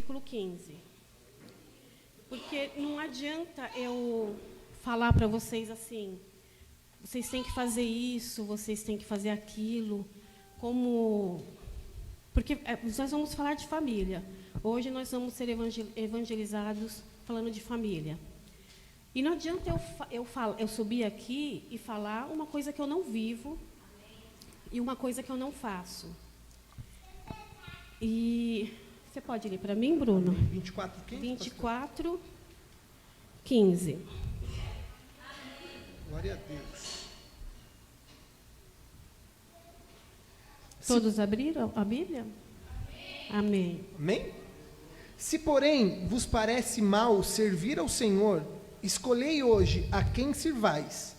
versículo 15. Porque não adianta eu falar para vocês assim, vocês têm que fazer isso, vocês têm que fazer aquilo, porque nós vamos falar de família. Hoje nós vamos ser evangelizados falando de família. E não adianta eu subir aqui e falar uma coisa que eu não vivo e uma coisa que eu não faço. E você pode ler para mim, Bruno? 24, quem? 24, 15. Glória a Deus. Todos abriram a Bíblia? Amém. Amém? Se, porém, vos parece mal servir ao Senhor, escolhei hoje a quem sirvais.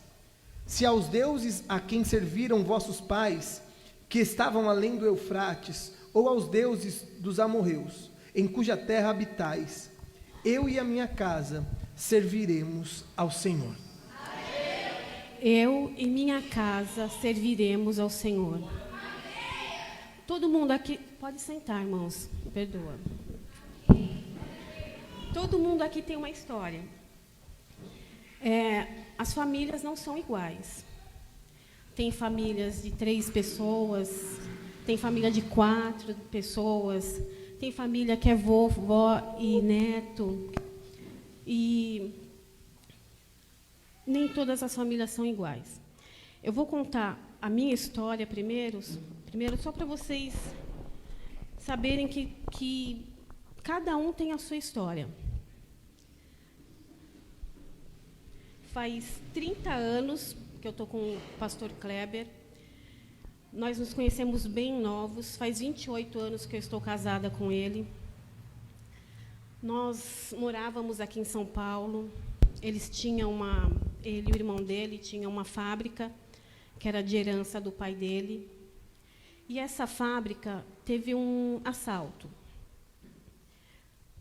Se aos deuses a quem serviram vossos pais, que estavam além do Eufrates, ou aos deuses dos amorreus, em cuja terra habitais, eu e a minha casa serviremos ao Senhor. Eu e minha casa serviremos ao Senhor. Todo mundo aqui... Pode sentar, irmãos. Perdoa. Todo mundo aqui tem uma história. As famílias não são iguais. Tem famílias de 3 pessoas, tem família de 4 pessoas, tem família que é vovó e neto. E nem todas as famílias são iguais. Eu vou contar a minha história primeiro só para vocês saberem que cada um tem a sua história. Faz 30 anos que eu estou com o pastor Kleber. Nós nos conhecemos bem novos. Faz 28 anos que eu estou casada com ele. Nós morávamos aqui em São Paulo. Ele e o irmão dele tinham uma fábrica que era de herança do pai dele. E essa fábrica teve um assalto.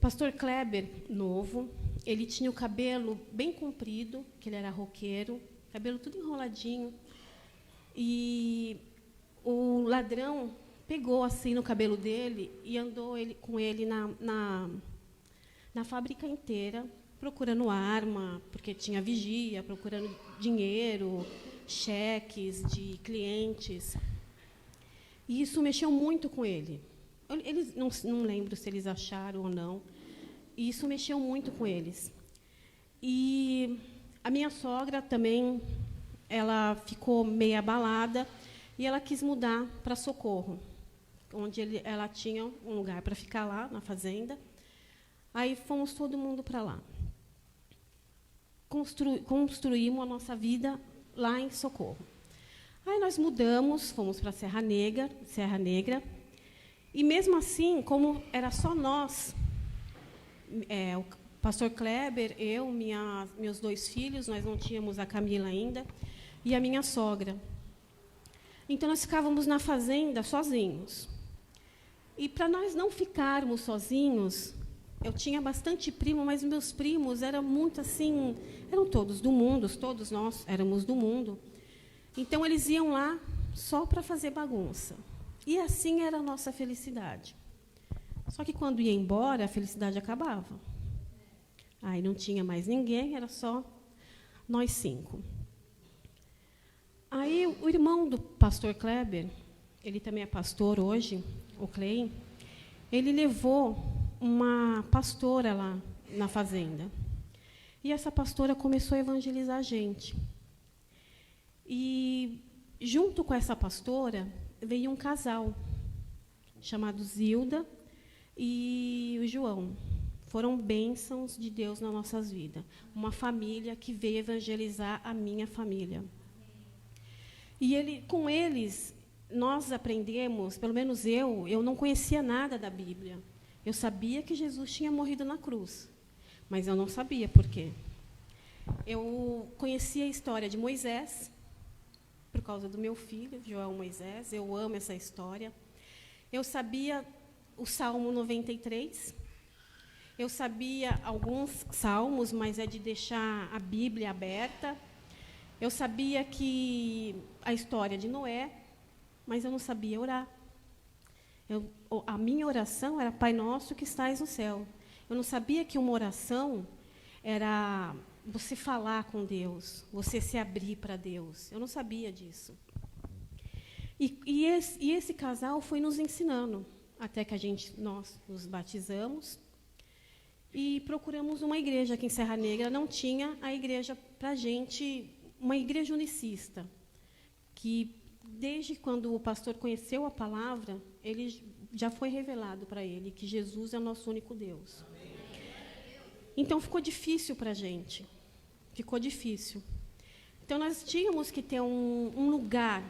Pastor Kleber, novo, ele tinha o cabelo bem comprido, que ele era roqueiro, cabelo tudo enroladinho. E o ladrão pegou assim no cabelo dele e andou com ele na fábrica inteira, procurando arma, porque tinha vigia, procurando dinheiro, cheques de clientes. E isso mexeu muito com ele. Eles não lembro se eles acharam ou não. E isso mexeu muito com eles. E a minha sogra também, ela ficou meio abalada e ela quis mudar para Socorro, onde ela tinha um lugar para ficar lá, na fazenda. Aí fomos todo mundo para lá. Construímos a nossa vida lá em Socorro. Aí nós mudamos, fomos para Serra Negra. E mesmo assim, como era só nós, o pastor Kleber, eu, meus 2 filhos, nós não tínhamos a Camila ainda, e a minha sogra. Então, nós ficávamos na fazenda sozinhos. E, para nós não ficarmos sozinhos, eu tinha bastante primo, mas meus primos eram muito assim, eram todos do mundo, todos nós éramos do mundo. Então, eles iam lá só para fazer bagunça. E assim era a nossa felicidade. Só que, quando ia embora, a felicidade acabava. Aí não tinha mais ninguém, era só nós 5. Aí, o irmão do pastor Kleber, ele também é pastor hoje, o Clay, ele levou uma pastora lá na fazenda. E essa pastora começou a evangelizar a gente. E, junto com essa pastora, veio um casal, chamado Zilda e o João. Foram bênçãos de Deus nas nossas vidas. Uma família que veio evangelizar a minha família. E com eles, nós aprendemos, pelo menos eu não conhecia nada da Bíblia. Eu sabia que Jesus tinha morrido na cruz, mas eu não sabia por quê. Eu conhecia a história de Moisés, por causa do meu filho, João Moisés. Eu amo essa história. Eu sabia o Salmo 93. Eu sabia alguns salmos, mas é de deixar a Bíblia aberta. Eu sabia a história de Noé, mas eu não sabia orar. A minha oração era Pai Nosso que estais no céu. Eu não sabia que uma oração era você falar com Deus, você se abrir para Deus. Eu não sabia disso. E esse casal foi nos ensinando, até que nós nos batizamos e procuramos uma igreja aqui em Serra Negra. Não tinha a igreja para a gente, uma igreja unicista, que desde quando o pastor conheceu a palavra, ele já foi revelado para ele que Jesus é o nosso único Deus. Então ficou difícil para a gente, ficou difícil. Então nós tínhamos que ter um lugar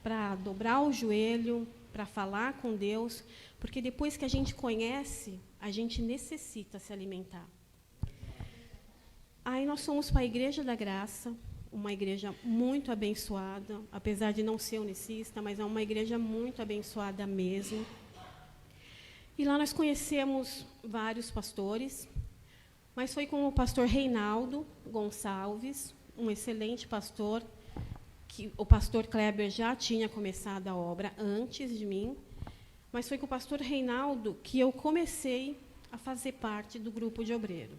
para dobrar o joelho, para falar com Deus, porque depois que a gente conhece, a gente necessita se alimentar. Aí nós fomos para a Igreja da Graça, uma igreja muito abençoada, apesar de não ser unicista, mas é uma igreja muito abençoada mesmo. E lá nós conhecemos vários pastores, mas foi com o pastor Reinaldo Gonçalves, um excelente pastor, que o pastor Kleber já tinha começado a obra antes de mim, mas foi com o pastor Reinaldo que eu comecei a fazer parte do grupo de obreiro.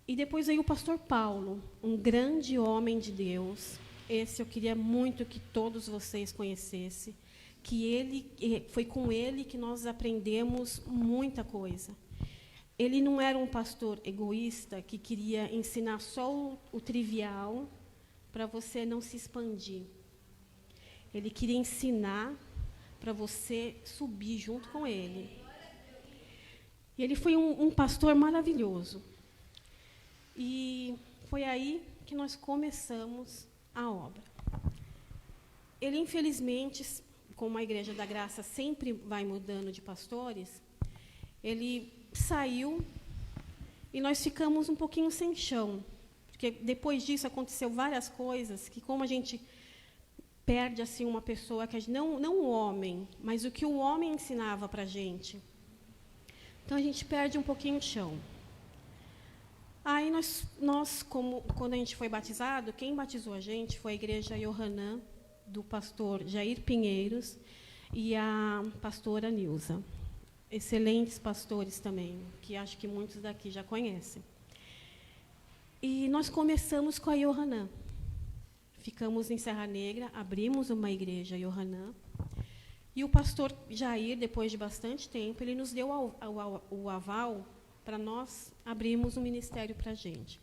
E depois veio o pastor Paulo, um grande homem de Deus. Esse eu queria muito que todos vocês conhecessem, foi com ele que nós aprendemos muita coisa. Ele não era um pastor egoísta que queria ensinar só o trivial para você não se expandir. Ele queria ensinar para você subir junto com ele. E ele foi um pastor maravilhoso. E foi aí que nós começamos a obra. Ele, infelizmente, como a Igreja da Graça sempre vai mudando de pastores, ele saiu e nós ficamos um pouquinho sem chão. Porque depois disso aconteceu várias coisas que, como a gente perde assim uma pessoa que não o homem, mas o que o homem ensinava para a gente, então a gente perde um pouquinho de chão. Aí quando a gente foi batizado, quem batizou a gente foi a Igreja Yohanan, do pastor Jair Pinheiros e a pastora Nilza. Excelentes pastores também, que acho que muitos daqui já conhecem. E nós começamos com a Yohanan. Ficamos em Serra Negra, abrimos uma igreja Yohanan. E o pastor Jair, depois de bastante tempo, ele nos deu o aval para nós abrirmos um ministério para a gente.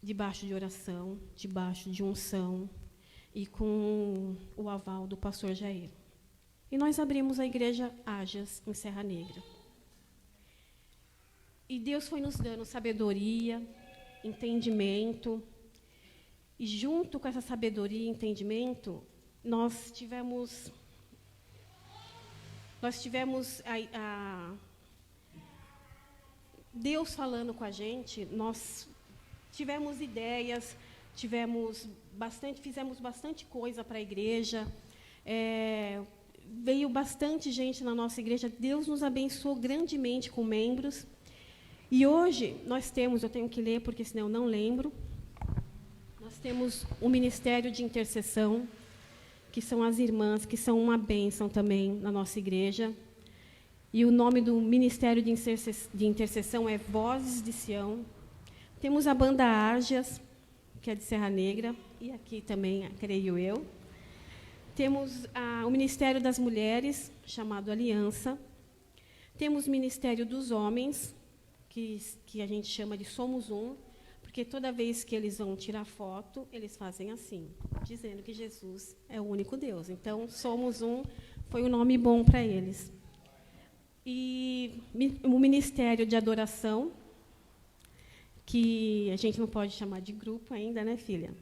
Debaixo de oração, debaixo de unção e com o aval do pastor Jair. E nós abrimos a igreja Ágias, em Serra Negra. E Deus foi nos dando sabedoria, entendimento. E junto com essa sabedoria e entendimento, nós tivemos Deus falando com a gente. Nós tivemos ideias, fizemos bastante coisa para a igreja. Veio bastante gente na nossa igreja. Deus nos abençoou grandemente com membros. E hoje nós temos, eu tenho que ler porque senão eu não lembro, nós temos o Ministério de Intercessão, que são as irmãs, que são uma bênção também na nossa igreja. E o nome do Ministério de Intercessão é Vozes de Sião. Temos a banda Ágias, que é de Serra Negra, e aqui também, creio eu. Temos o Ministério das Mulheres, chamado Aliança. Temos o Ministério dos Homens, que a gente chama de Somos Um, porque toda vez que eles vão tirar foto, eles fazem assim, dizendo que Jesus é o único Deus. Então, Somos Um foi um nome bom para eles. E o Ministério de Adoração, que a gente não pode chamar de grupo ainda, né, filha?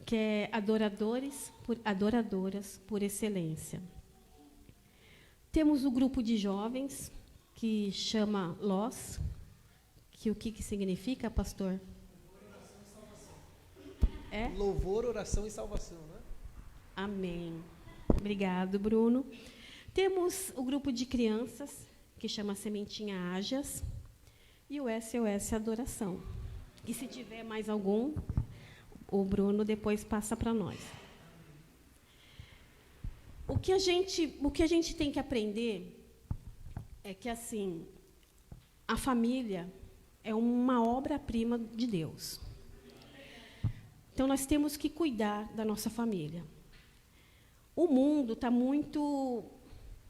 Que é adoradoras por excelência. Temos o grupo de jovens, que chama LOS, que o que significa, pastor? Louvor, oração e salvação, né? Amém. Obrigado, Bruno. Temos o grupo de crianças, que chama Sementinha Ágias, e o SOS Adoração. E se tiver mais algum, o Bruno depois passa para nós. O que a gente tem que aprender é que, assim, a família é uma obra-prima de Deus. Então, nós temos que cuidar da nossa família. O mundo está muito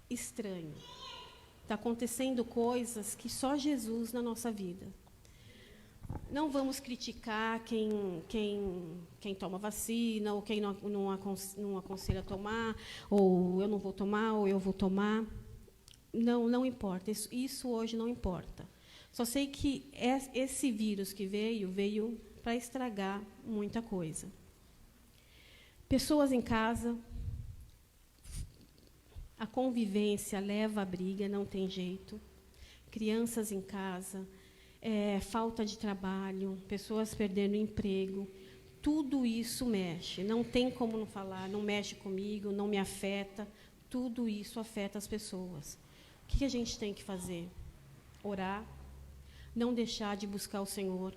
estranho. Está acontecendo coisas que só Jesus na nossa vida. Não vamos criticar quem toma vacina, ou quem não aconselha a tomar, ou eu não vou tomar, ou eu vou tomar. Não importa. Isso hoje não importa. Só sei que esse vírus que veio para estragar muita coisa. Pessoas em casa, a convivência leva à briga, não tem jeito. Crianças em casa, falta de trabalho, pessoas perdendo emprego, tudo isso mexe. Não tem como não falar, não mexe comigo, não me afeta. Tudo isso afeta as pessoas. O que a gente tem que fazer? Orar, não deixar de buscar o Senhor,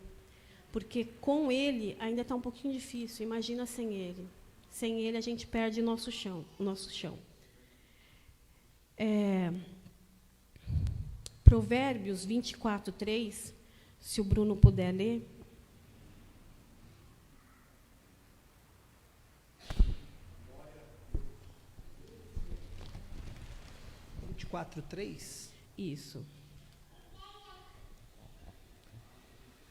porque com Ele ainda está um pouquinho difícil. Imagina sem Ele. Sem Ele a gente perde o nosso chão. Provérbios 24:3, se o Bruno puder ler. Quatro, 3. Isso.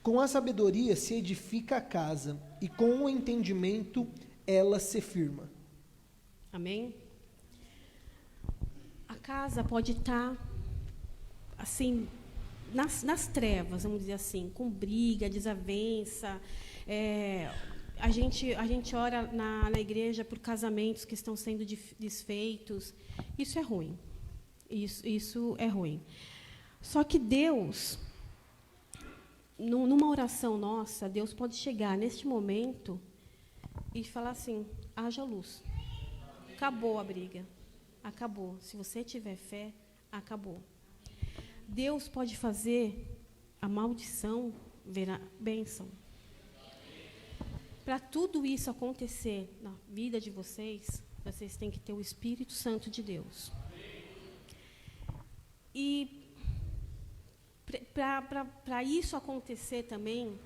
Com a sabedoria se edifica a casa, e com o entendimento ela se firma. Amém? A casa pode estar, assim, nas trevas, vamos dizer assim, com briga, desavença. A gente ora na igreja por casamentos que estão sendo desfeitos. Isso é ruim. Isso é ruim. Só que Deus, numa oração nossa, Deus pode chegar neste momento e falar assim: haja luz. Acabou a briga. Acabou. Se você tiver fé, acabou. Deus pode fazer a maldição virar bênção. Para tudo isso acontecer na vida de vocês, vocês têm que ter o Espírito Santo de Deus. E para isso acontecer também,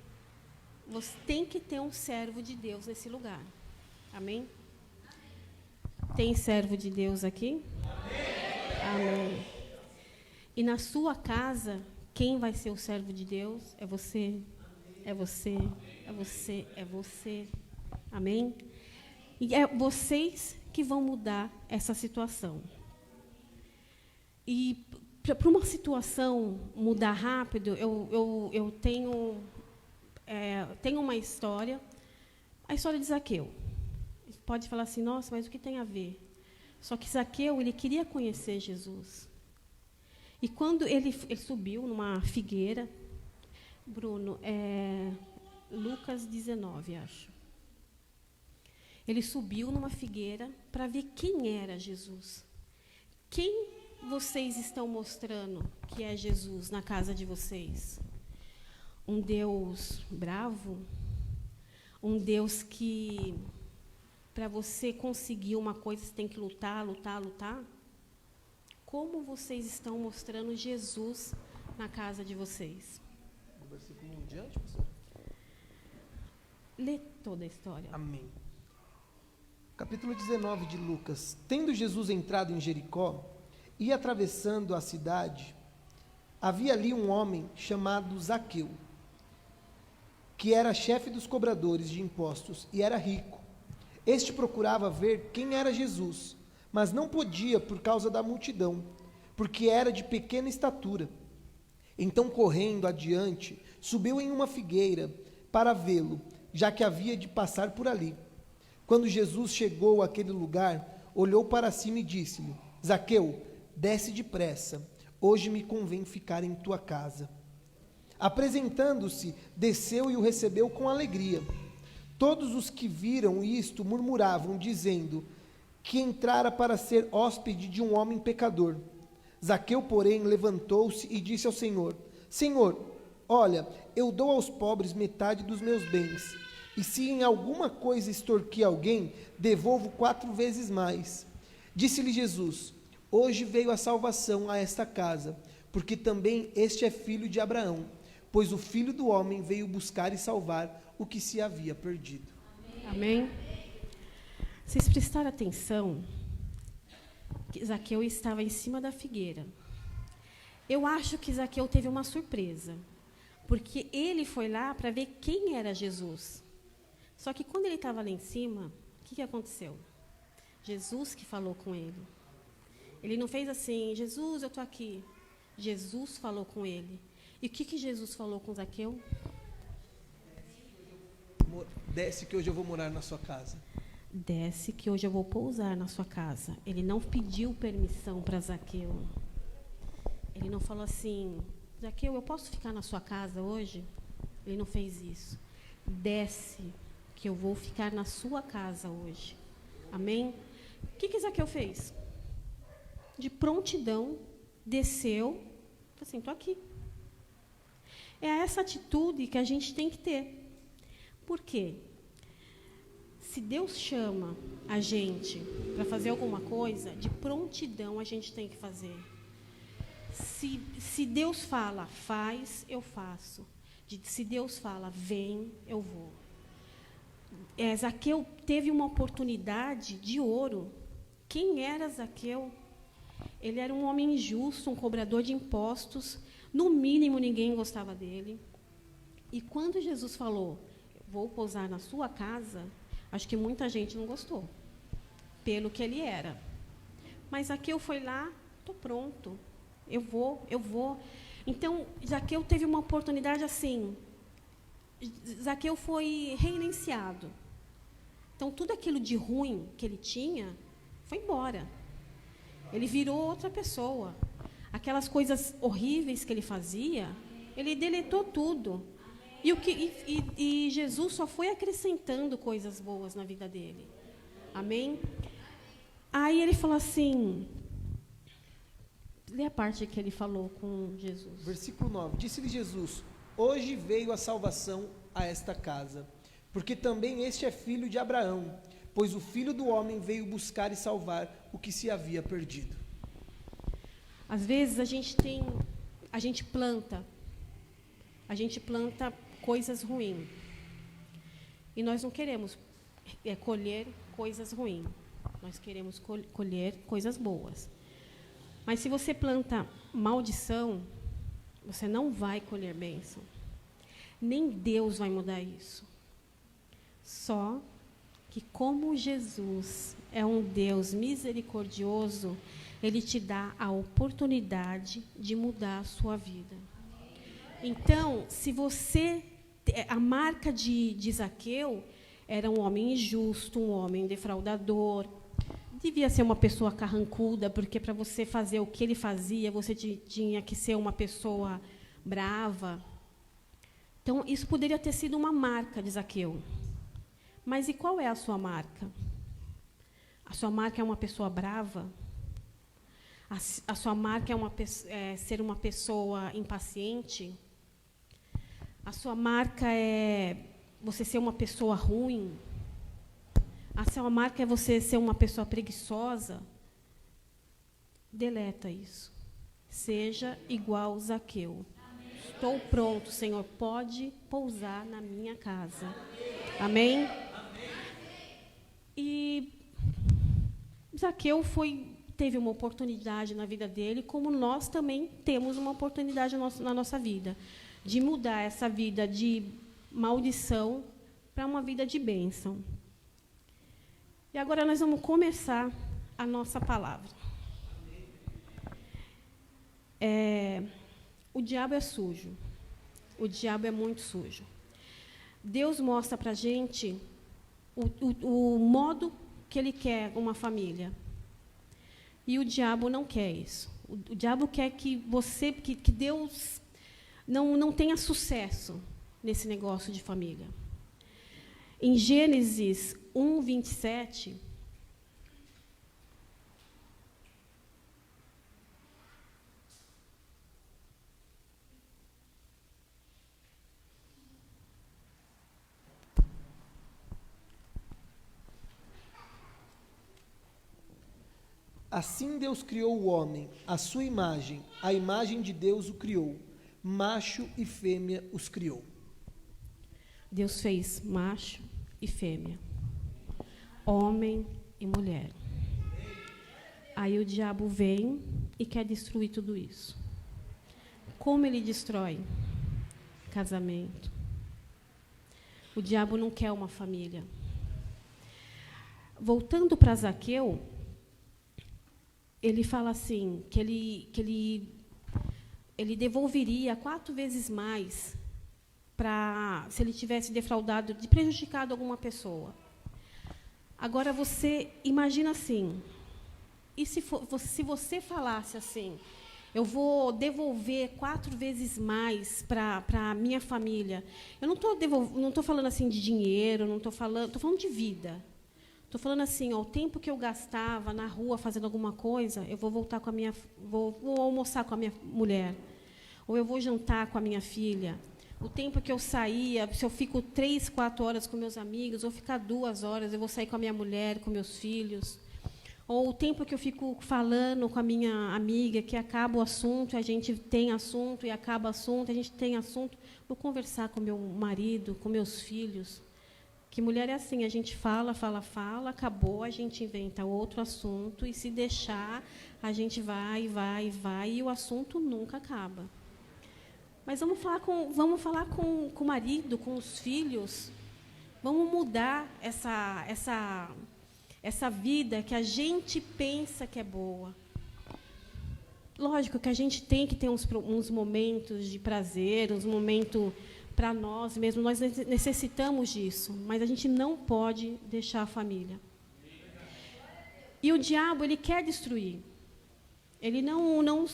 você tem que ter um servo de Deus nesse lugar. Amém? Tem servo de Deus aqui? Amém. E na sua casa, quem vai ser o servo de Deus? É você. É você. É você. É você. Amém? E é vocês que vão mudar essa situação. E para uma situação mudar rápido, eu tenho uma história, a história de Zaqueu. Pode falar assim: nossa, mas o que tem a ver? Só que Zaqueu, ele queria conhecer Jesus. E quando ele subiu numa figueira, Bruno, Lucas 19, acho. Ele subiu numa figueira para ver quem era Jesus. Quem vocês estão mostrando que é Jesus na casa de vocês? Um Deus bravo? Um Deus que, para você conseguir uma coisa, você tem que lutar, lutar, lutar? Como vocês estão mostrando Jesus na casa de vocês? Do versículo 1 em diante, pastor? Lê toda a história. Amém. Capítulo 19 de Lucas. Tendo Jesus entrado em Jericó e atravessando a cidade, havia ali um homem chamado Zaqueu, que era chefe dos cobradores de impostos e era rico. Este procurava ver quem era Jesus, mas não podia por causa da multidão, porque era de pequena estatura. Então, correndo adiante, subiu em uma figueira para vê-lo, já que havia de passar por ali. Quando Jesus chegou àquele lugar, olhou para cima e disse-lhe: Zaqueu, desce depressa, hoje me convém ficar em tua casa. Apresentando-se, desceu e o recebeu com alegria. Todos os que viram isto murmuravam, dizendo que entrara para ser hóspede de um homem pecador. Zaqueu, porém, levantou-se e disse ao Senhor: Senhor, olha, eu dou aos pobres metade dos meus bens, e se em alguma coisa extorquir alguém, devolvo 4 vezes mais. Disse-lhe Jesus: hoje veio a salvação a esta casa, porque também este é filho de Abraão, pois o Filho do Homem veio buscar e salvar o que se havia perdido. Amém? Vocês prestaram atenção que Zaqueu estava em cima da figueira. Eu acho que Zaqueu teve uma surpresa, porque ele foi lá para ver quem era Jesus. Só que quando ele estava lá em cima, o que aconteceu? Jesus que falou com ele. Ele não fez assim: Jesus, eu estou aqui. Jesus falou com ele. E o que Jesus falou com Zaqueu? Desce que hoje eu vou morar na sua casa. Desce que hoje eu vou pousar na sua casa. Ele não pediu permissão para Zaqueu. Ele não falou assim: Zaqueu, eu posso ficar na sua casa hoje? Ele não fez isso. Desce que eu vou ficar na sua casa hoje. Amém? O que Zaqueu fez? De prontidão, desceu, falou assim: estou aqui. É essa atitude que a gente tem que ter. Por quê? Se Deus chama a gente para fazer alguma coisa, de prontidão a gente tem que fazer. Se Deus fala, faz, eu faço. Se Deus fala, vem, eu vou. Zaqueu teve uma oportunidade de ouro. Quem era Zaqueu? Ele era um homem injusto, um cobrador de impostos. No mínimo, ninguém gostava dele. E quando Jesus falou: vou pousar na sua casa, acho que muita gente não gostou, pelo que ele era. Mas Zaqueu foi lá: estou pronto, eu vou. Então, Zaqueu teve uma oportunidade assim. Zaqueu foi reiniciado. Então, tudo aquilo de ruim que ele tinha foi embora. Ele virou outra pessoa. Aquelas coisas horríveis que ele fazia, ele deletou tudo. E Jesus só foi acrescentando coisas boas na vida dele. Amém? Aí ele falou assim, lê a parte que ele falou com Jesus. Versículo 9. Disse-lhe Jesus: hoje veio a salvação a esta casa, porque também este é filho de Abraão, pois o Filho do Homem veio buscar e salvar o que se havia perdido. Às vezes a gente planta coisas ruins. E nós não queremos colher coisas ruins. Nós queremos colher coisas boas. Mas se você planta maldição, você não vai colher bênção. Nem Deus vai mudar isso. Só que como Jesus é um Deus misericordioso, Ele te dá a oportunidade de mudar a sua vida. Então, se você... A marca de Zaqueu era um homem injusto, um homem defraudador. Devia ser uma pessoa carrancuda, porque para você fazer o que ele fazia, você tinha que ser uma pessoa brava. Então, isso poderia ter sido uma marca de Zaqueu. Mas e qual é a sua marca? A sua marca é uma pessoa brava? A sua marca é ser uma pessoa impaciente? A sua marca é você ser uma pessoa ruim? A sua marca é você ser uma pessoa preguiçosa? Deleta isso. Seja igual Zaqueu. Estou pronto, Senhor, pode pousar na minha casa. Amém? E Zaqueu teve uma oportunidade na vida dele, como nós também temos uma oportunidade na nossa vida, de mudar essa vida de maldição para uma vida de bênção. E agora nós vamos começar a nossa palavra. O diabo é sujo. O diabo é muito sujo. Deus mostra para a gente o modo que Ele quer uma família. E o diabo não quer isso. O diabo quer que Deus não tenha sucesso nesse negócio de família. Em Gênesis 1, 27... Assim Deus criou o homem, à sua imagem, a imagem de Deus o criou, macho e fêmea os criou. Deus fez macho e fêmea, homem e mulher. Aí o diabo vem e quer destruir tudo isso. Como ele destrói? Casamento. O diabo não quer uma família. Voltando para Zaqueu, ele fala assim, que ele devolveria 4 vezes mais se ele tivesse defraudado, prejudicado alguma pessoa. Agora, você imagina assim, e se você falasse assim, eu vou devolver 4 vezes mais para a minha família. Eu não estou falando assim de dinheiro, estou falando de vida. Estou falando assim, o tempo que eu gastava na rua fazendo alguma coisa, eu vou voltar com vou almoçar com a minha mulher, ou eu vou jantar com a minha filha. O tempo que eu saía, se eu fico 3, 4 horas com meus amigos, ou ficar 2 horas, eu vou sair com a minha mulher, com meus filhos. Ou o tempo que eu fico falando com a minha amiga, que acaba o assunto, a gente tem assunto, e acaba o assunto, a gente tem assunto, vou conversar com meu marido, com meus filhos. Que mulher é assim, a gente fala, acabou, a gente inventa outro assunto, e se deixar, a gente vai, e o assunto nunca acaba. Mas vamos falar com o marido, com os filhos, vamos mudar essa vida que a gente pensa que é boa. Lógico que a gente tem que ter uns momentos de prazer, uns momentos para nós mesmos, nós necessitamos disso, mas a gente não pode deixar a família. E o diabo, ele quer destruir. Ele não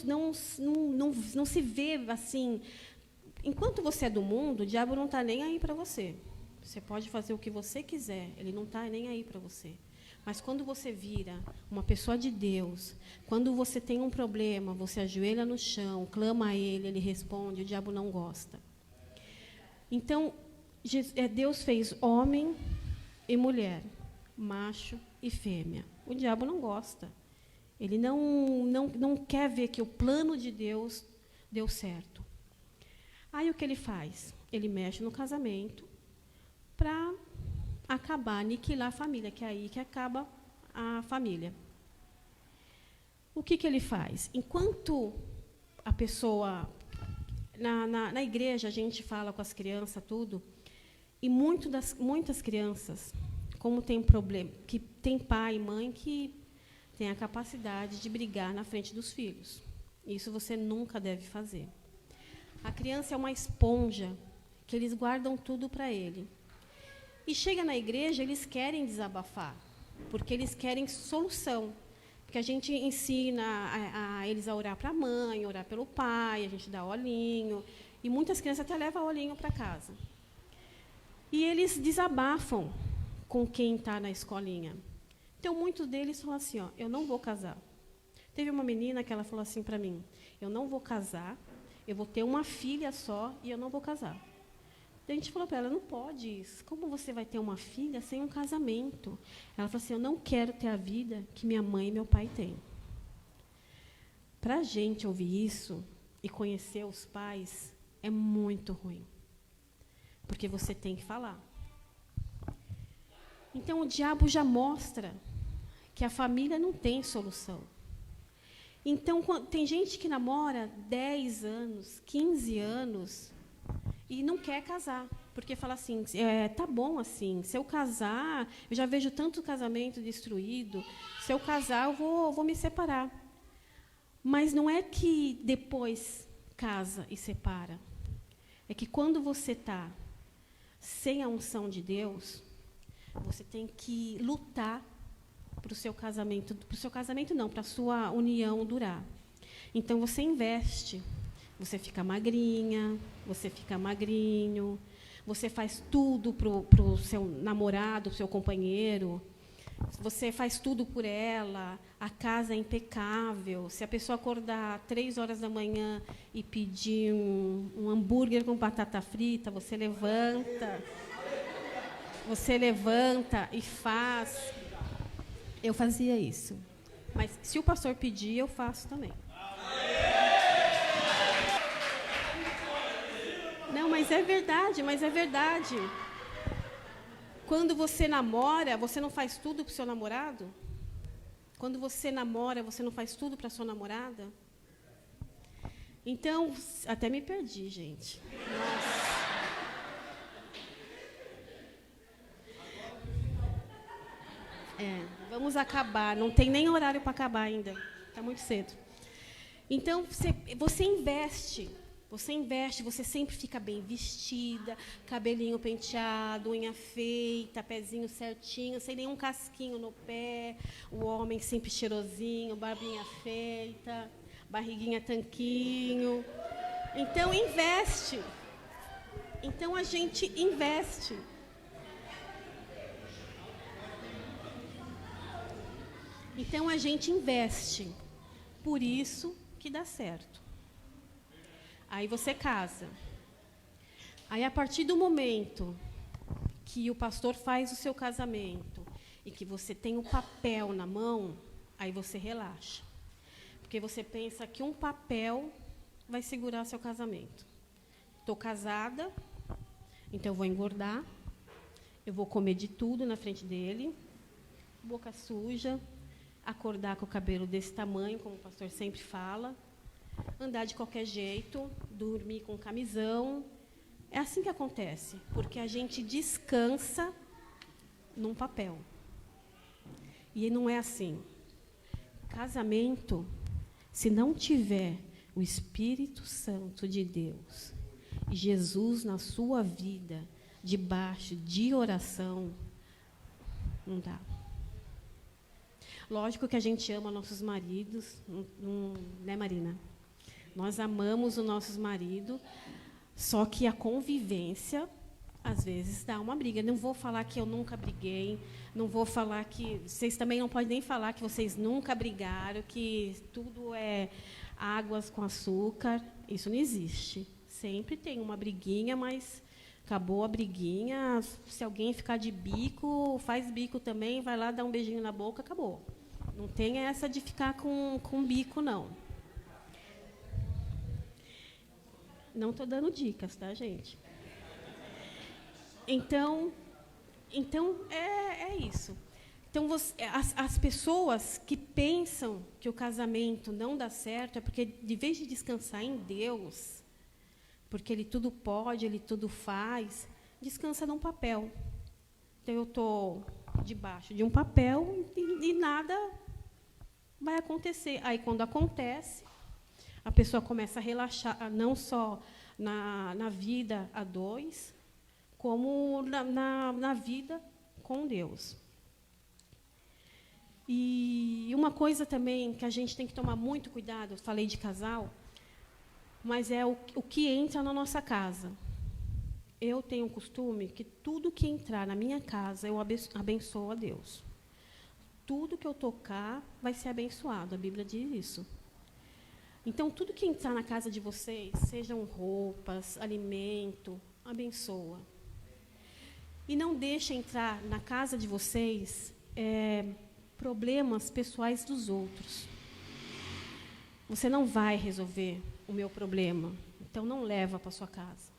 se vê assim. Enquanto você é do mundo, o diabo não está nem aí para você. Você pode fazer o que você quiser, ele não está nem aí para você. Mas quando você vira uma pessoa de Deus, quando você tem um problema, você ajoelha no chão, clama a ele responde, o diabo não gosta. Então, Deus fez homem e mulher, macho e fêmea. O diabo não gosta. Ele não quer ver que o plano de Deus deu certo. Aí o que ele faz? Ele mexe no casamento para acabar, aniquilar a família, que é aí que acaba a família. O que ele faz? Enquanto a pessoa... Na igreja, a gente fala com as crianças, tudo, e muitas crianças, como tem problema, que tem pai e mãe que tem a capacidade de brigar na frente dos filhos. Isso você nunca deve fazer. A criança é uma esponja, que eles guardam tudo para ele. E chega na igreja, eles querem desabafar, porque eles querem solução. Porque a gente ensina a eles a orar para a mãe, orar pelo pai, a gente dá olhinho. E muitas crianças até levam olhinho para casa. E eles desabafam com quem está na escolinha. Então, muitos deles falam assim, eu não vou casar. Teve uma menina que ela falou assim para mim, eu não vou casar, eu vou ter uma filha só e eu não vou casar. Daí a gente falou para ela, não pode isso. Como você vai ter uma filha sem um casamento? Ela falou assim, eu não quero ter a vida que minha mãe e meu pai têm. Para a gente ouvir isso e conhecer os pais, é muito ruim. Porque você tem que falar. Então, o diabo já mostra que a família não tem solução. Então, tem gente que namora 10 anos, 15 anos... e não quer casar, porque fala assim, tá bom assim, se eu casar, eu já vejo tanto casamento destruído, se eu casar, eu vou me separar. Mas não é que depois casa e separa. É que quando você está sem a unção de Deus, você tem que lutar para o seu casamento não, para a sua união durar. Então, você investe. Você fica magrinha, você fica magrinho, você faz tudo para o seu namorado, para o seu companheiro, você faz tudo por ela, a casa é impecável. Se a pessoa acordar 3 horas da manhã e pedir um hambúrguer com batata frita, você levanta e faz. Eu fazia isso. Mas se o pastor pedir, eu faço também. Não, mas é verdade, Quando você namora, você não faz tudo para o seu namorado? Quando você namora, você não faz tudo para a sua namorada? Então, até me perdi, gente. Nossa. Vamos acabar. Não tem nem horário para acabar ainda. Está muito cedo. Então, você investe. Você sempre fica bem vestida, cabelinho penteado, unha feita, pezinho certinho, sem nenhum casquinho no pé, o homem sempre cheirosinho, barbinha feita, barriguinha tanquinho. Então, investe. Então, a gente investe. Então, a gente investe. Por isso que dá certo. Aí você casa. Aí, a partir do momento que o pastor faz o seu casamento e que você tem o papel na mão, aí você relaxa. Porque você pensa que um papel vai segurar seu casamento. Estou casada, então eu vou engordar, eu vou comer de tudo na frente dele, boca suja, acordar com o cabelo desse tamanho, como o pastor sempre fala, andar de qualquer jeito, dormir com camisão. É assim que acontece, porque a gente descansa num papel. E não é assim. Casamento, se não tiver o Espírito Santo de Deus e Jesus na sua vida, debaixo de oração, não dá. Lógico que a gente ama nossos maridos, né, Marina? Nós amamos os nossos maridos, só que a convivência, às vezes, dá uma briga. Não vou falar que eu nunca briguei, não vou falar que... Vocês também não podem nem falar que vocês nunca brigaram, que tudo é águas com açúcar. Isso não existe. Sempre tem uma briguinha, mas acabou a briguinha. Se alguém ficar de bico, faz bico também, vai lá dar um beijinho na boca, acabou. Não tem essa de ficar com bico, não. Não estou dando dicas, tá, gente? Então é isso. Então, as pessoas que pensam que o casamento não dá certo é porque, de vez de descansar em Deus, porque Ele tudo pode, Ele tudo faz, descansa num papel. Então, eu estou debaixo de um papel e nada vai acontecer. Aí, quando acontece, a pessoa começa a relaxar, não só na vida a dois, como na vida com Deus. E uma coisa também que a gente tem que tomar muito cuidado, eu falei de casal, mas é o que entra na nossa casa. Eu tenho o costume que tudo que entrar na minha casa, eu abençoo a Deus. Tudo que eu tocar vai ser abençoado, a Bíblia diz isso. Então, tudo que entrar na casa de vocês, sejam roupas, alimento, abençoa. E não deixe entrar na casa de vocês problemas pessoais dos outros. Você não vai resolver o meu problema, então não leva para sua casa.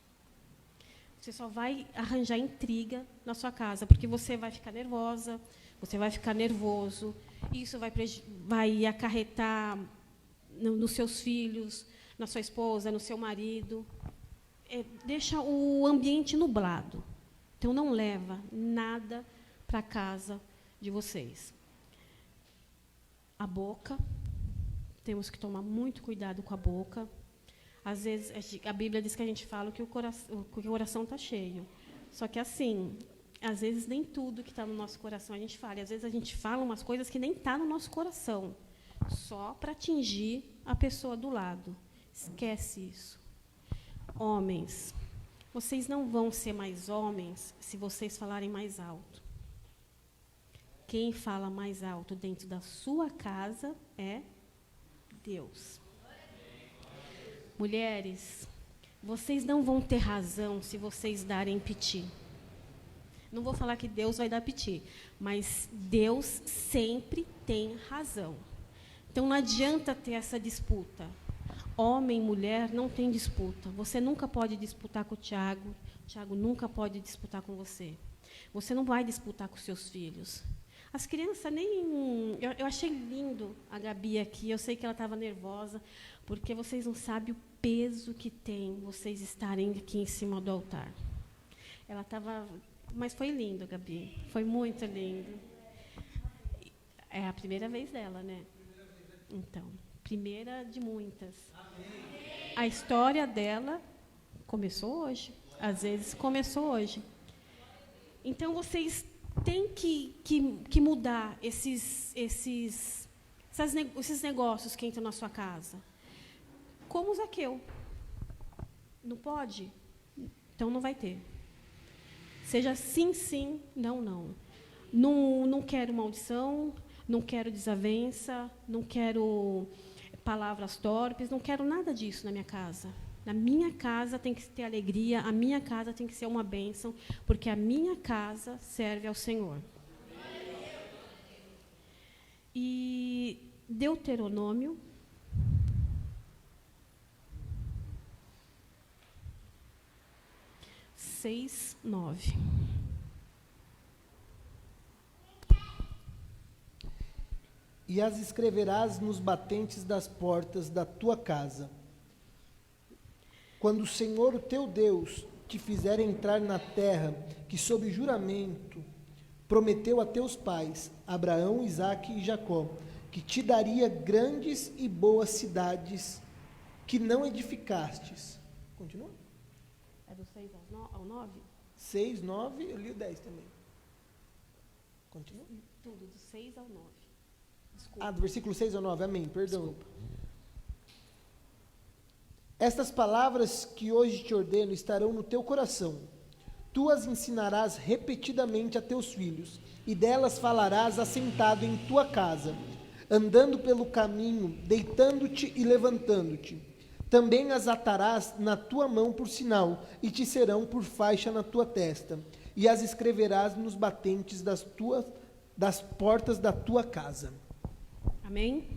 Você só vai arranjar intriga na sua casa, porque você vai ficar nervosa, você vai ficar nervoso, isso vai acarretar nos seus filhos, na sua esposa, no seu marido. Deixa o ambiente nublado. Então, não leva nada para a casa de vocês. A boca, temos que tomar muito cuidado com a boca. Às vezes, a Bíblia diz que a gente fala que o coração está cheio. Só que, assim, às vezes, nem tudo que está no nosso coração a gente fala. E, às vezes, a gente fala umas coisas que nem está no nosso coração, só para atingir a pessoa do lado. Esquece isso. Homens, vocês não vão ser mais homens se vocês falarem mais alto. Quem fala mais alto dentro da sua casa é Deus. Mulheres, vocês não vão ter razão se vocês darem piti. Não vou falar que Deus vai dar piti, mas Deus sempre tem razão. Então, não adianta ter essa disputa. Homem e mulher não tem disputa. Você nunca pode disputar com o Tiago nunca pode disputar com você. Você não vai disputar com seus filhos. As crianças nem... Eu achei lindo a Gabi aqui, eu sei que ela estava nervosa, porque vocês não sabem o peso que tem vocês estarem aqui em cima do altar. Ela estava... Mas foi lindo, Gabi. Foi muito lindo. É a primeira vez dela, né? Então, primeira de muitas. A história dela começou hoje. Às vezes, começou hoje. Então, vocês têm que mudar esses negócios que entram na sua casa. Como o Zaqueu. Não pode? Então, não vai ter. Seja sim, sim, não, não. Não quero maldição, não quero desavença, não quero palavras torpes, não quero nada disso na minha casa. Na minha casa tem que ter alegria, a minha casa tem que ser uma bênção, porque a minha casa serve ao Senhor. E Deuteronômio 6:9. E as escreverás nos batentes das portas da tua casa. Quando o Senhor, o teu Deus, te fizer entrar na terra que, sob juramento, prometeu a teus pais, Abraão, Isaque e Jacó, que te daria grandes e boas cidades que não edificastes. Continua? É do 6 ao 9? 6, 9, eu li o 10 também. Continua? Tudo, do 6 ao 9. Desculpa. Do versículo 6 ao 9, amém, perdão. Desculpa. Estas palavras que hoje te ordeno estarão no teu coração. Tu as ensinarás repetidamente a teus filhos, e delas falarás assentado em tua casa, andando pelo caminho, deitando-te e levantando-te. Também as atarás na tua mão por sinal, e te serão por faixa na tua testa, e as escreverás nos batentes das portas da tua casa. Amém?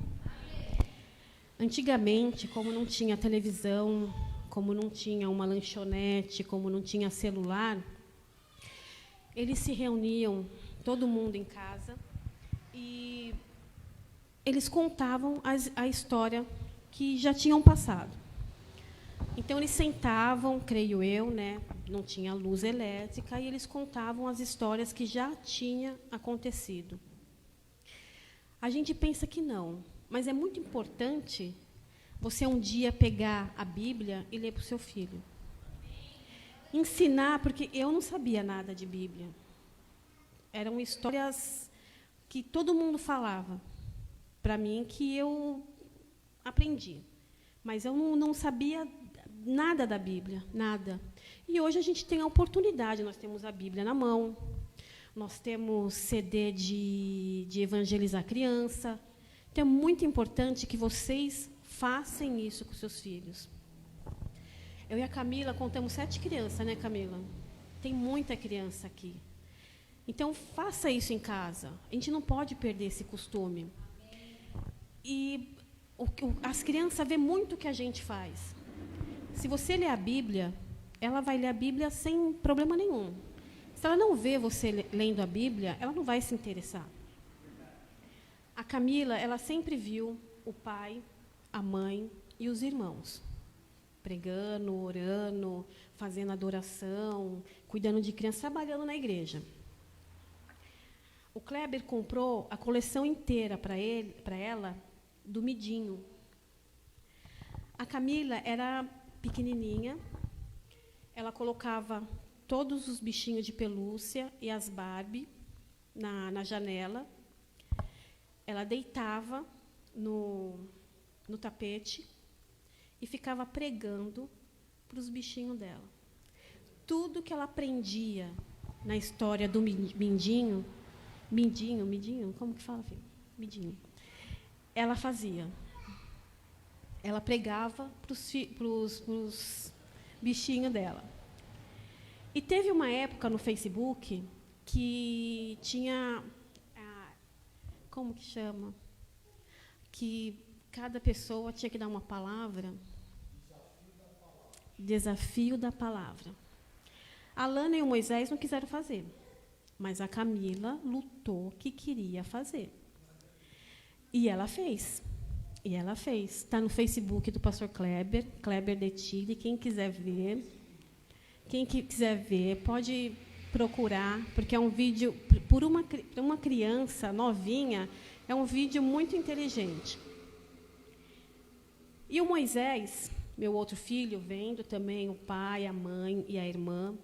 Antigamente, como não tinha televisão, como não tinha uma lanchonete, como não tinha celular, eles se reuniam, todo mundo em casa, e eles contavam a história que já tinham passado. Então, eles sentavam, creio eu, né, não tinha luz elétrica, e eles contavam as histórias que já tinham acontecido. A gente pensa que não, mas é muito importante você um dia pegar a Bíblia e ler para o seu filho. Ensinar, porque eu não sabia nada de Bíblia. Eram histórias que todo mundo falava para mim, que eu aprendi. Mas eu não sabia nada da Bíblia, nada. E hoje a gente tem a oportunidade, nós temos a Bíblia na mão, nós temos CD de evangelizar criança. Então, é muito importante que vocês façam isso com seus filhos. Eu e a Camila contamos 7 crianças, né, Camila? Tem muita criança aqui. Então, faça isso em casa. A gente não pode perder esse costume. E as crianças vêem muito o que a gente faz. Se você ler a Bíblia, ela vai ler a Bíblia sem problema nenhum. Se ela não vê você lendo a Bíblia, ela não vai se interessar. A Camila, ela sempre viu o pai, a mãe e os irmãos pregando, orando, fazendo adoração, cuidando de crianças, trabalhando na igreja. O Kleber comprou a coleção inteira para ela do Midinho. A Camila era pequenininha, ela colocava todos os bichinhos de pelúcia e as Barbie na janela. Ela deitava no tapete e ficava pregando para os bichinhos dela. Tudo que ela aprendia na história do Mindinho, como que fala, filho? Mindinho. Ela fazia. Ela pregava para os bichinhos dela. E teve uma época no Facebook que tinha... como que chama? que cada pessoa tinha que dar uma palavra. Desafio da palavra. A Lana e o Moisés não quiseram fazer, mas a Camila lutou que queria fazer. E ela fez. E ela fez. Está no Facebook do pastor Kleber, Kleber Detile. Quem quiser ver, pode procurar, porque é um vídeo, por uma criança novinha, é um vídeo muito inteligente. E o Moisés, meu outro filho, vendo também o pai, a mãe e a irmã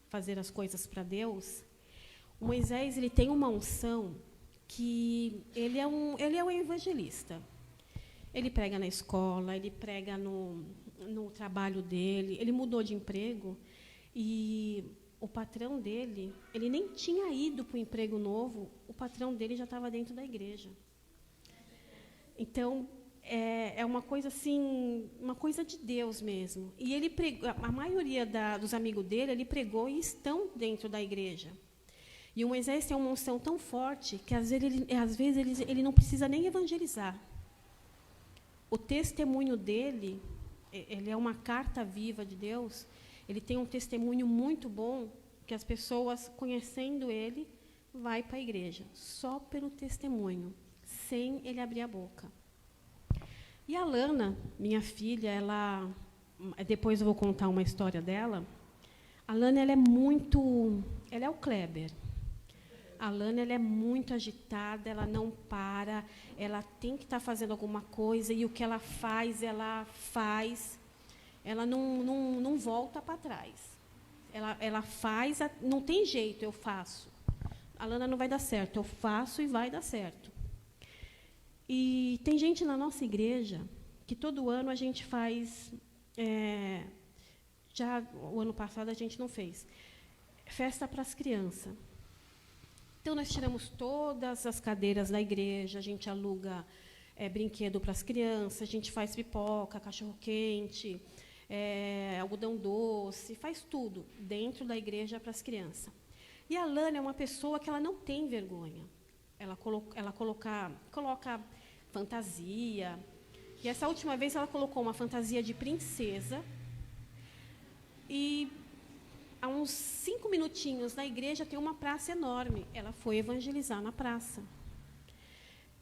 fazer as coisas para Deus, o Moisés ele tem uma unção que ele é um evangelista. Ele prega na escola, ele prega no trabalho dele, ele mudou de emprego e o patrão dele, ele nem tinha ido para o emprego novo, o patrão dele já estava dentro da igreja. Então, é uma coisa assim, uma coisa de Deus mesmo. E ele pregou, a maioria dos amigos dele, ele pregou e estão dentro da igreja. E o Moisés tem uma unção tão forte que às vezes ele não precisa nem evangelizar. O testemunho dele, ele é uma carta viva de Deus. Ele tem um testemunho muito bom que as pessoas, conhecendo ele, vai para a igreja só pelo testemunho, sem ele abrir a boca. E a Lana, minha filha, ela, depois eu vou contar uma história dela. A Lana, ela é o Kleber. A Lana, ela é muito agitada, ela não para, ela tem que estar fazendo alguma coisa, e o que ela faz, ela não volta para trás. Ela faz, não tem jeito, eu faço. A Lana não vai dar certo, eu faço e vai dar certo. E tem gente na nossa igreja que todo ano a gente faz, já o ano passado a gente não fez, festa para as crianças. Então, nós tiramos todas as cadeiras da igreja, a gente aluga brinquedo para as crianças, a gente faz pipoca, cachorro-quente, algodão doce, faz tudo dentro da igreja para as crianças. E a Lana é uma pessoa que ela não tem vergonha. Ela coloca fantasia. E essa última vez ela colocou uma fantasia de princesa. E há uns 5 minutinhos na igreja tem uma praça enorme. Ela foi evangelizar na praça.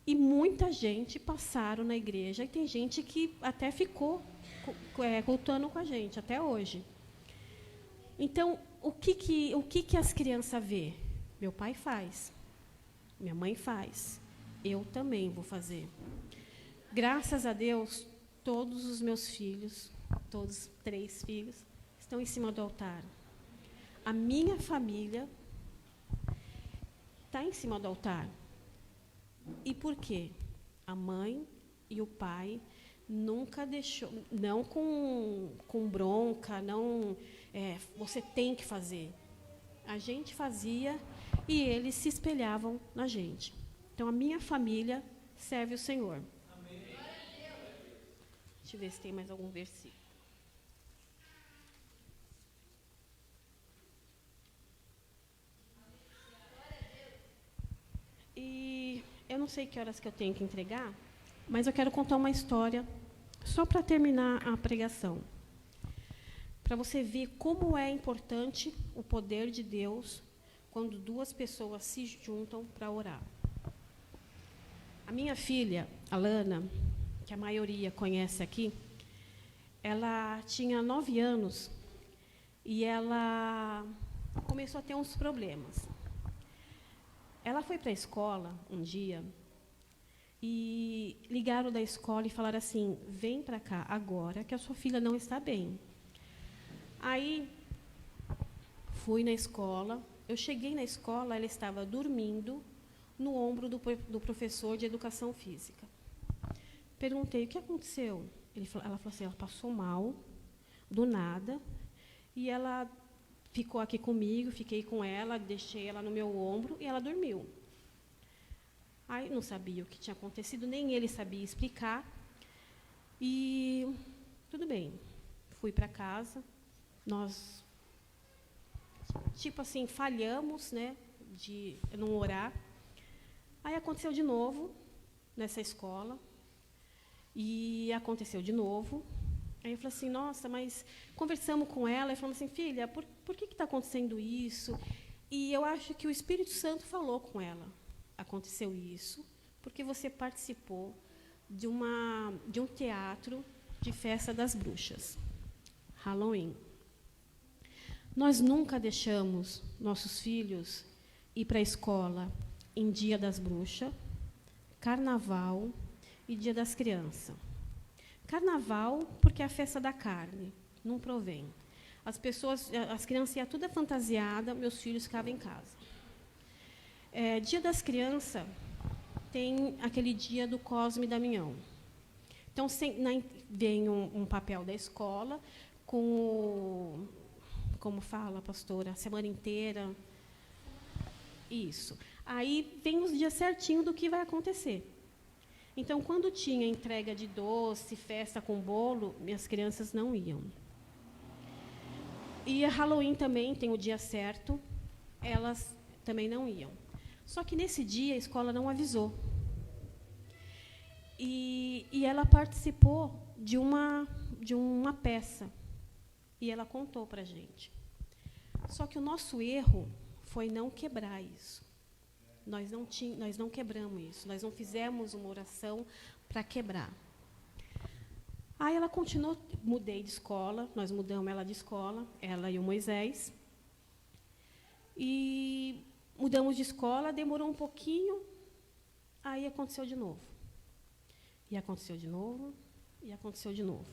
E muita gente passaram na igreja, e tem gente que até ficou cultuando com a gente, até hoje. Então, o que as crianças vê? Meu pai faz, minha mãe faz, eu também vou fazer. Graças a Deus, todos os meus filhos, todos 3 filhos, estão em cima do altar. A minha família está em cima do altar. E por quê? A mãe e o pai nunca deixou, não com bronca, não, você tem que fazer. A gente fazia e eles se espelhavam na gente. Então, a minha família serve o Senhor. Amém. Deixa eu ver se tem mais algum versículo. E eu não sei que horas que eu tenho que entregar, mas eu quero contar uma história só para terminar a pregação. Para você ver como é importante o poder de Deus quando 2 pessoas se juntam para orar. A minha filha, a Lana, que a maioria conhece aqui, ela tinha 9 anos e ela começou a ter uns problemas. Ela foi para a escola um dia e ligaram da escola e falaram assim: vem para cá agora que a sua filha não está bem. Aí, fui na escola. Eu cheguei na escola, ela estava dormindo no ombro do professor de educação física. Perguntei: o que aconteceu? Ela falou assim: ela passou mal, do nada, e ela ficou aqui comigo, fiquei com ela, deixei ela no meu ombro e ela dormiu. Aí não sabia o que tinha acontecido, nem ele sabia explicar. E tudo bem, fui para casa. Nós, tipo assim, falhamos, né, de não orar. Aí aconteceu de novo nessa escola. E aconteceu de novo. Aí eu falei assim, nossa, mas conversamos com ela e falamos assim, filha, por que está acontecendo isso? E eu acho que o Espírito Santo falou com ela. Aconteceu isso porque você participou de um teatro de festa das bruxas, Halloween. Nós nunca deixamos nossos filhos ir para a escola em Dia das Bruxas, Carnaval e Dia das Crianças. Carnaval, porque é a festa da carne, não provém. As crianças iam tudo fantasiada, meus filhos ficavam em casa. Dia das Crianças tem aquele dia do Cosme e Damião. Então, vem um papel da escola com como fala, pastora, a semana inteira. Isso. Aí vem os dias certinho do que vai acontecer. Então, quando tinha entrega de doce, festa com bolo, minhas crianças não iam. E a Halloween também tem o dia certo, elas também não iam. Só que nesse dia a escola não avisou. E ela participou de uma peça. E ela contou para a gente. Só que o nosso erro foi não quebrar isso. Nós não quebramos isso. Nós não fizemos uma oração para quebrar. Aí ela continuou, mudei de escola, nós mudamos ela de escola, ela e o Moisés. E mudamos de escola, demorou um pouquinho, aí aconteceu de novo. E aconteceu de novo, e aconteceu de novo.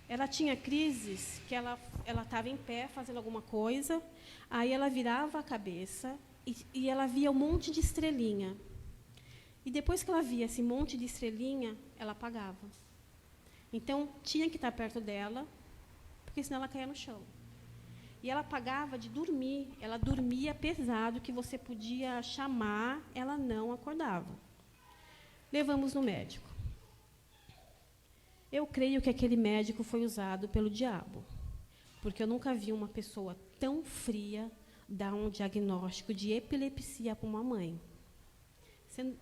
Ela tinha crises que ela estava em pé fazendo alguma coisa, aí ela virava a cabeça e ela via um monte de estrelinha. E depois que ela via esse monte de estrelinha, ela apagava. Então, tinha que estar perto dela, porque senão ela caía no chão. E ela apagava de dormir, ela dormia pesado, que você podia chamar, ela não acordava. Levamos no médico. Eu creio que aquele médico foi usado pelo diabo, porque eu nunca vi uma pessoa tão fria dar um diagnóstico de epilepsia para uma mãe.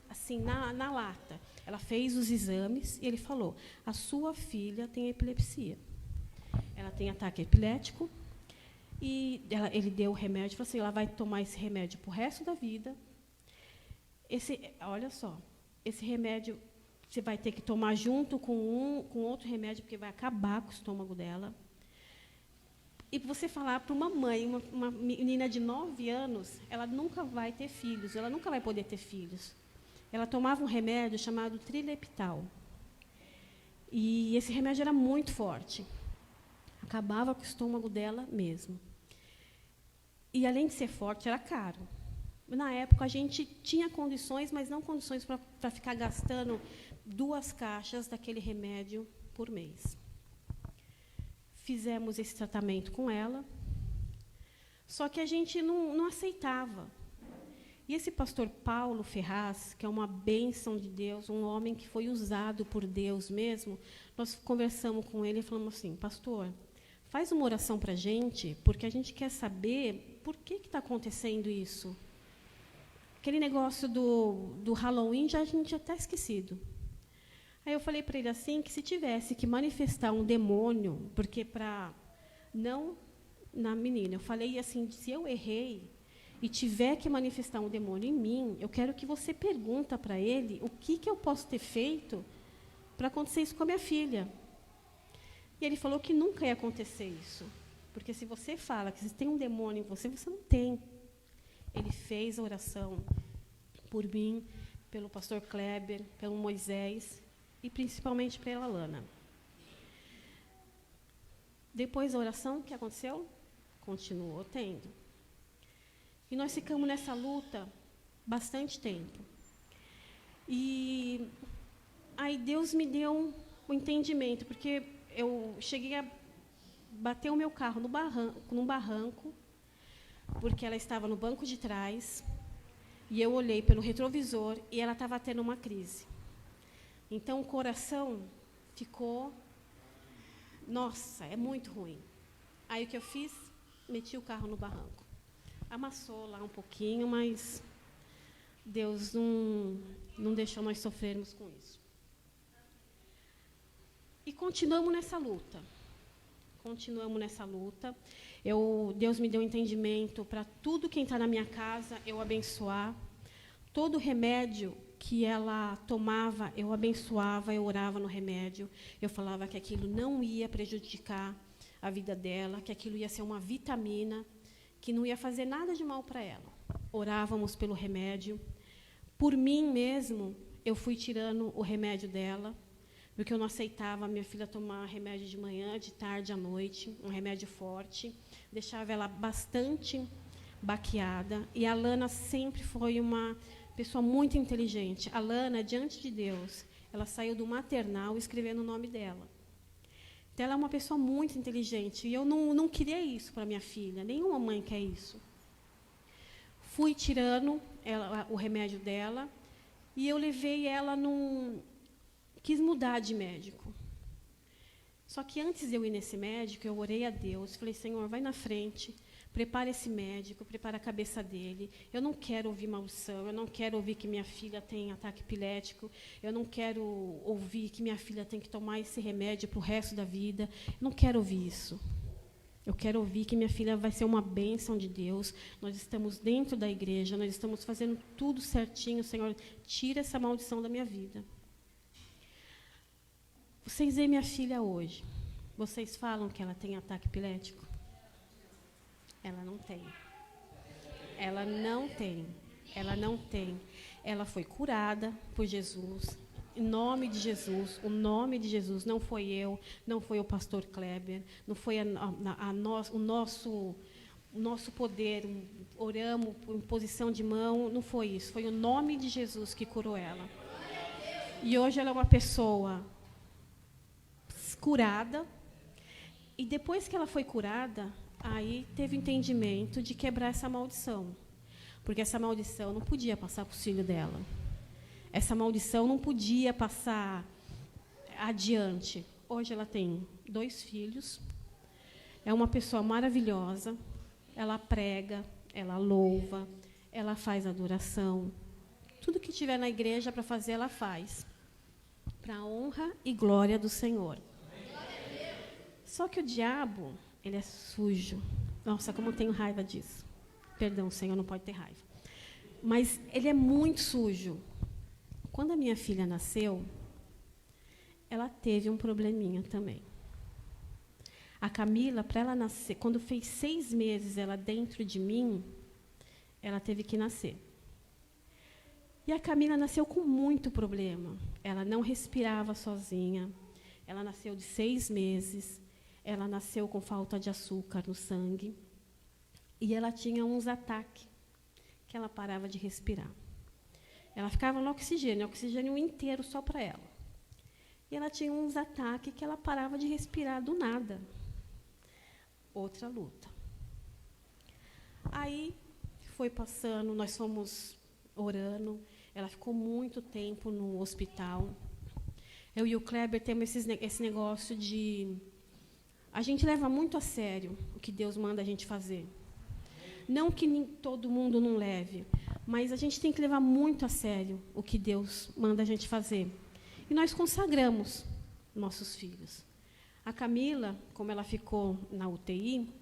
Assim, na lata. Ela fez os exames e ele falou, a sua filha tem epilepsia. Ela tem ataque epilético e ele deu o remédio, falou assim, ela vai tomar esse remédio para o resto da vida. Olha só, esse remédio você vai ter que tomar junto com outro remédio, porque vai acabar com o estômago dela. E você falar para uma mãe, uma menina de 9 anos, ela nunca vai ter filhos, ela nunca vai poder ter filhos. Ela tomava um remédio chamado Trileptal. E esse remédio era muito forte. Acabava com o estômago dela mesmo. E, além de ser forte, era caro. Na época, a gente tinha condições, mas não condições para ficar gastando 2 caixas daquele remédio por mês. Fizemos esse tratamento com ela, só que a gente não aceitava. E esse pastor Paulo Ferraz, que é uma bênção de Deus, um homem que foi usado por Deus mesmo, nós conversamos com ele e falamos assim, pastor, faz uma oração para a gente, porque a gente quer saber por que está acontecendo isso. Aquele negócio do Halloween, a gente já está esquecido. Aí eu falei para ele assim, que se tivesse que manifestar um demônio, porque para não na menina, eu falei assim, se eu errei e tiver que manifestar um demônio em mim, eu quero que você pergunta para ele o que eu posso ter feito para acontecer isso com a minha filha. E ele falou que nunca ia acontecer isso, porque se você fala que você tem um demônio em você, você não tem. Ele fez a oração por mim, pelo pastor Kleber, pelo Moisés e principalmente pela Lana. Depois da oração, o que aconteceu? Continuou tendo. E nós ficamos nessa luta bastante tempo. E aí Deus me deu um entendimento, porque eu cheguei a bater o meu carro num barranco, porque ela estava no banco de trás, e eu olhei pelo retrovisor e ela estava tendo uma crise. Então, o coração ficou... Nossa, é muito ruim. Aí, o que eu fiz? Meti o carro no barranco. Amassou lá um pouquinho, mas Deus não deixou nós sofrermos com isso. E continuamos nessa luta. Continuamos nessa luta. Deus me deu entendimento para tudo que entrar na minha casa, eu abençoar. Todo remédio que ela tomava, eu abençoava, eu orava no remédio. Eu falava que aquilo não ia prejudicar a vida dela, que aquilo ia ser uma vitamina, que não ia fazer nada de mal para ela. Orávamos pelo remédio. Por mim mesmo, eu fui tirando o remédio dela, porque eu não aceitava a minha filha tomar remédio de manhã, de tarde, à noite, um remédio forte. Deixava ela bastante baqueada. E a Lana sempre foi uma pessoa muito inteligente. A Lana, diante de Deus, ela saiu do maternal escrevendo o nome dela. Então, ela é uma pessoa muito inteligente. E eu não queria isso para minha filha. Nenhuma mãe quer isso. Fui tirando o remédio dela e eu levei ela quis mudar de médico. Só que antes de eu ir nesse médico, eu orei a Deus, falei, Senhor, vai na frente, prepara esse médico, prepara a cabeça dele. Eu não quero ouvir maldição, eu não quero ouvir que minha filha tem ataque epilético, eu não quero ouvir que minha filha tem que tomar esse remédio para o resto da vida. Eu não quero ouvir isso. Eu quero ouvir que minha filha vai ser uma bênção de Deus. Nós estamos dentro da igreja, nós estamos fazendo tudo certinho. Senhor, tira essa maldição da minha vida. Vocês veem minha filha hoje. Vocês falam que ela tem ataque epilético? Ela não tem. Ela não tem. Ela não tem. Ela foi curada por Jesus. Em nome de Jesus, o nome de Jesus, não foi eu, não foi o pastor Kleber, não foi o nosso poder, oramos em posição de mão, não foi isso, foi o nome de Jesus que curou ela. E hoje ela é uma pessoa curada, e depois que ela foi curada, aí teve o entendimento de quebrar essa maldição, porque essa maldição não podia passar para o filho dela. Essa maldição não podia passar adiante. Hoje ela tem 2 filhos, é uma pessoa maravilhosa, ela prega, ela louva, ela faz adoração. Tudo que tiver na igreja para fazer, ela faz, para a honra e glória do Senhor. Só que o diabo, ele é sujo. Nossa, como eu tenho raiva disso. Perdão, Senhor, não pode ter raiva. Mas ele é muito sujo. Quando a minha filha nasceu, ela teve um probleminha também. A Camila, para ela nascer, quando fez 6 meses ela dentro de mim, ela teve que nascer. E a Camila nasceu com muito problema. Ela não respirava sozinha. Ela nasceu de 6 meses. Ela nasceu com falta de açúcar no sangue. E ela tinha uns ataques que ela parava de respirar. Ela ficava no oxigênio inteiro só para ela. E ela tinha uns ataques que ela parava de respirar do nada. Outra luta. Aí foi passando, nós fomos orando. Ela ficou muito tempo no hospital. Eu e o Kleber temos esse negócio de... A gente leva muito a sério o que Deus manda a gente fazer. Não que todo mundo não leve, mas a gente tem que levar muito a sério o que Deus manda a gente fazer. E nós consagramos nossos filhos. A Camila, como ela ficou na UTI,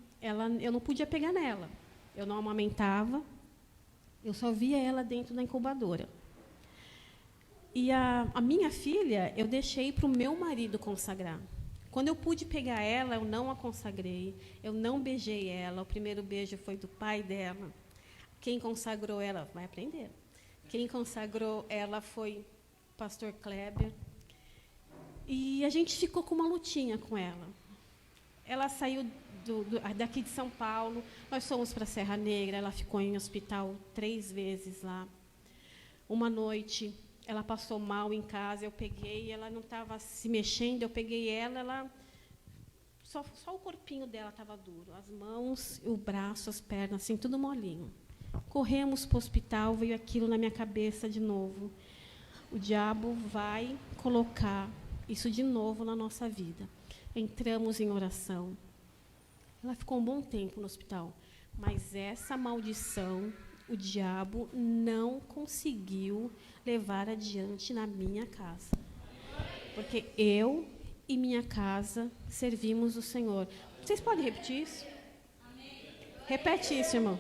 eu não podia pegar nela. Eu não amamentava, eu só via ela dentro da incubadora. E a minha filha, eu deixei para o meu marido consagrar. Quando eu pude pegar ela, eu não a consagrei, eu não beijei ela. O primeiro beijo foi do pai dela. Quem consagrou ela, vai aprender. Quem consagrou ela foi o pastor Kleber. E a gente ficou com uma lutinha com ela. Ela saiu daqui de São Paulo, nós fomos para a Serra Negra, ela ficou em hospital 3 vezes lá. Uma noite, ela passou mal em casa, eu peguei, ela não estava se mexendo, eu peguei ela só o corpinho dela estava duro, as mãos, o braço, as pernas, assim, tudo molinho. Corremos para o hospital, veio aquilo na minha cabeça de novo. O diabo vai colocar isso de novo na nossa vida. Entramos em oração. Ela ficou um bom tempo no hospital, mas essa maldição, o diabo não conseguiu levar adiante na minha casa. Porque eu e minha casa servimos o Senhor. Vocês podem repetir isso? Repete isso, irmão.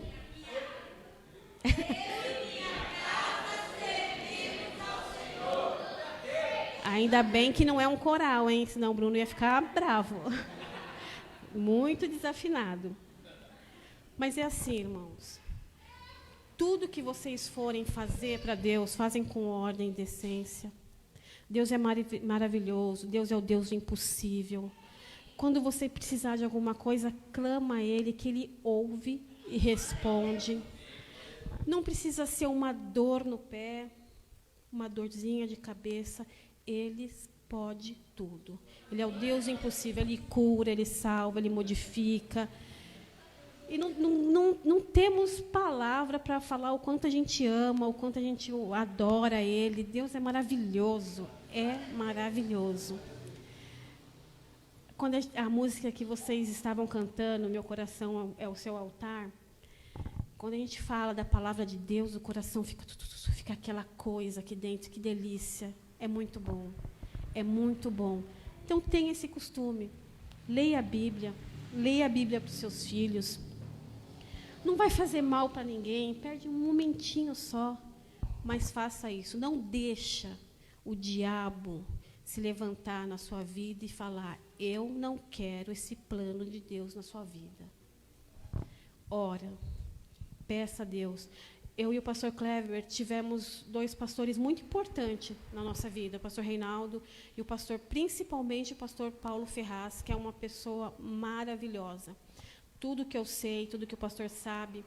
Ainda bem que não é um coral, hein? Senão o Bruno ia ficar bravo. Muito desafinado. Mas é assim, irmãos. Tudo que vocês forem fazer para Deus, fazem com ordem e decência. Deus é maravilhoso. Deus é o Deus do impossível. Quando você precisar de alguma coisa, clama a Ele, que Ele ouve e responde. Não precisa ser uma dor no pé, uma dorzinha de cabeça. Ele pode tudo. Ele é o Deus do impossível. Ele cura, Ele salva, Ele modifica. E não temos palavra para falar o quanto a gente ama, o quanto a gente adora Ele. Deus é maravilhoso. É maravilhoso. Quando a música que vocês estavam cantando, Meu Coração é o Seu Altar, quando a gente fala da palavra de Deus, o coração fica aquela coisa aqui dentro, que delícia. É muito bom. É muito bom. Então, tenha esse costume. Leia a Bíblia para os seus filhos. Não vai fazer mal para ninguém, perde um momentinho só, mas faça isso. Não deixa o diabo se levantar na sua vida e falar: eu não quero esse plano de Deus na sua vida. Ora, peça a Deus. Eu e o pastor Kleber tivemos 2 pastores muito importantes na nossa vida, o pastor Reinaldo e principalmente o pastor Paulo Ferraz, que é uma pessoa maravilhosa. Tudo que eu sei, tudo que o pastor sabe,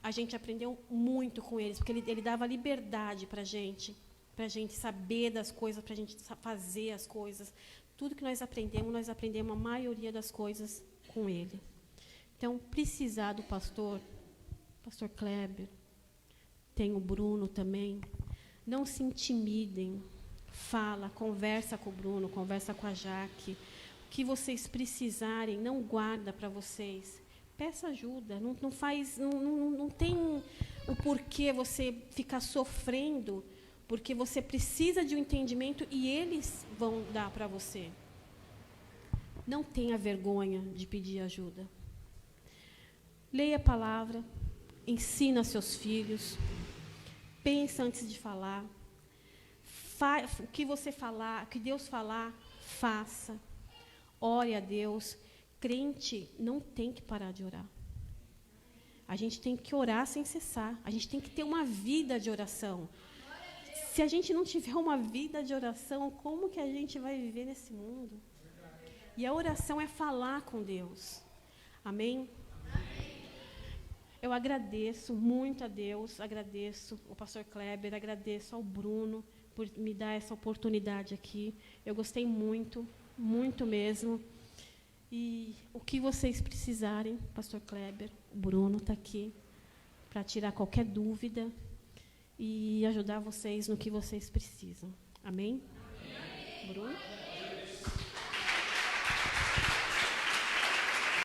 a gente aprendeu muito com eles, porque ele dava liberdade para a gente saber das coisas, para a gente fazer as coisas. Tudo que nós aprendemos a maioria das coisas com ele. Então, precisar do pastor Kleber, tem o Bruno também, não se intimidem, conversa com o Bruno, conversa com a Jaque. O que vocês precisarem, não guarda para vocês. Peça ajuda. Não tem o porquê você ficar sofrendo, porque você precisa de um entendimento e eles vão dar para você. Não tenha vergonha de pedir ajuda. Leia a palavra, ensina seus filhos, pensa antes de falar. O que você falar, o que Deus falar, faça. Ore a Deus. Crente não tem que parar de orar. A gente tem que orar sem cessar. A gente tem que ter uma vida de oração. Se a gente não tiver uma vida de oração, como que a gente vai viver nesse mundo? E a oração é falar com Deus. Amém? Eu agradeço muito a Deus, agradeço o pastor Kleber, agradeço ao Bruno por me dar essa oportunidade aqui. Eu gostei muito. Muito mesmo. E o que vocês precisarem, pastor Kleber, o Bruno está aqui para tirar qualquer dúvida e ajudar vocês no que vocês precisam. Amém? Amém. Bruno?